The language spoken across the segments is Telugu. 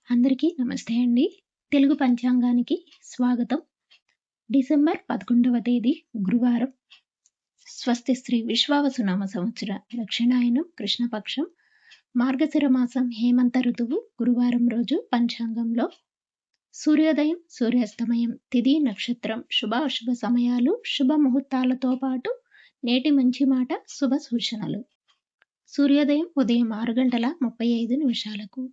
అందరికీ నమస్తే అండి. తెలుగు పంచాంగానికి స్వాగతం. డిసెంబర్ 11వ తేదీ గురువారం. స్వస్తి శ్రీ విశ్వావసునామ సంవత్సర దక్షిణాయనం కృష్ణపక్షం మార్గశిర మాసం హేమంత ఋతువు గురువారం రోజు పంచాంగంలో సూర్యోదయం, సూర్యాస్తమయం, తిథి, నక్షత్రం, శుభ అశుభ సమయాలు, శుభ ముహూర్తాలతో పాటు నేటి మంచి మాట, శుభ సూచనలు. సూర్యోదయం ఉదయం 6:35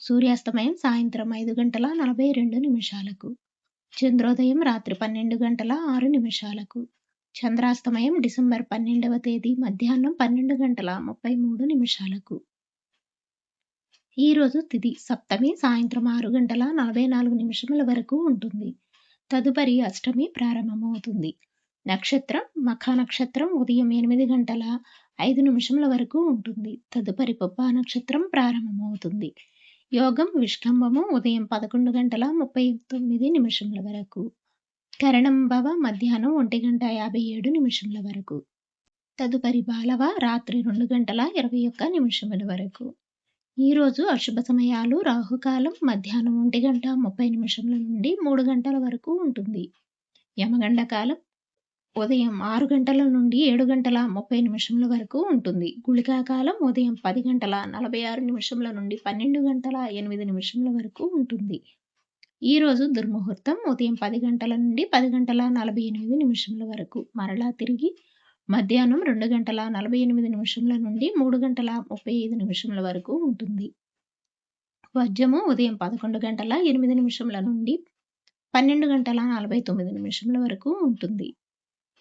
సూర్యాస్తమయం సాయంత్రం 5:42 చంద్రోదయం రాత్రి 12:06 చంద్రాస్తమయం డిసెంబర్ 12వ తేదీ మధ్యాహ్నం 12:33 ఈరోజు తిథి సప్తమి సాయంత్రం 6:44 వరకు ఉంటుంది. తదుపరి అష్టమి ప్రారంభమవుతుంది. నక్షత్రం మఖ నక్షత్రం ఉదయం 8:05 వరకు ఉంటుంది. తదుపరి పుబ్బా నక్షత్రం ప్రారంభమవుతుంది. యోగం విష్కంభము ఉదయం 11:39 వరకు. కరణం భవ మధ్యాహ్నం 1:57 వరకు. తదుపరి బాలవ రాత్రి 2:21 వరకు. ఈరోజు అశుభ సమయాలు రాహుకాలం మధ్యాహ్నం 1:30 నుండి 3 గంటల వరకు ఉంటుంది. యమగండ కాలం ఉదయం 6 గంటల నుండి 7:30 వరకు ఉంటుంది. గుళికా కాలం ఉదయం 10:46 నుండి 12:08 వరకు ఉంటుంది. ఈరోజు దుర్ముహూర్తం ఉదయం 10 గంటల నుండి 10:48 వరకు. మరలా తిరిగి మధ్యాహ్నం 2:48 నుండి 3:35 వరకు ఉంటుంది. వర్జము ఉదయం 11:08 నుండి 12:49 వరకు ఉంటుంది.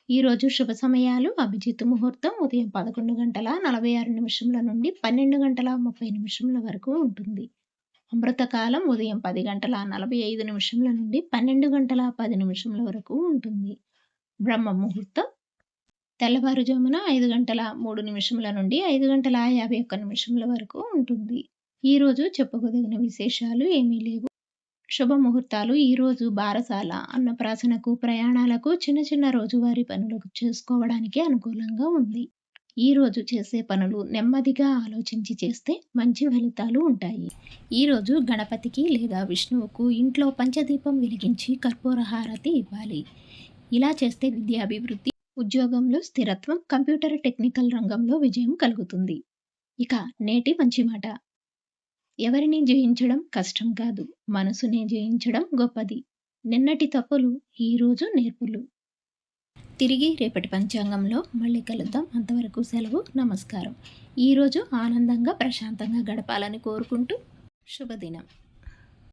ఈరోజు శుభ సమయాలు అభిజిత్ ముహూర్తం ఉదయం 11:46 నుండి 12:30 వరకు ఉంటుంది. అమృతకాలం ఉదయం 10:45 నుండి 12:10 వరకు ఉంటుంది. బ్రహ్మ ముహూర్తం తెల్లవారుజామున 5:03 నుండి 5:51 వరకు ఉంటుంది. ఈరోజు చెప్పుకోదగిన విశేషాలు ఏమీ లేవు. శుభ ముహూర్తాలు ఈరోజు బారసాల, అన్నప్రాసనకు, ప్రయాణాలకు, చిన్న చిన్న రోజువారీ పనులకు చేసుకోవడానికి అనుకూలంగా ఉంది. ఈరోజు చేసే పనులు నెమ్మదిగా ఆలోచించి చేస్తే మంచి ఫలితాలు ఉంటాయి. ఈరోజు గణపతికి లేదా విష్ణువుకు ఇంట్లో పంచదీపం వెలిగించి కర్పూర హారతి ఇవ్వాలి. ఇలా చేస్తే విద్యాభివృద్ధి, ఉద్యోగంలో స్థిరత్వం, కంప్యూటర్ టెక్నికల్ రంగంలో విజయం కలుగుతుంది. ఇక నేటి మంచి మాట. ఎవరిని జయించడం కష్టం కాదు, మనసునే జయించడం గొప్పది. నిన్నటి తప్పులు ఈరోజు నేర్పులు. తిరిగి రేపటి పంచాంగంలో మళ్ళీ కలుద్దాం. అంతవరకు సెలవు. నమస్కారం. ఈరోజు ఆనందంగా ప్రశాంతంగా గడపాలని కోరుకుంటూ శుభదినం.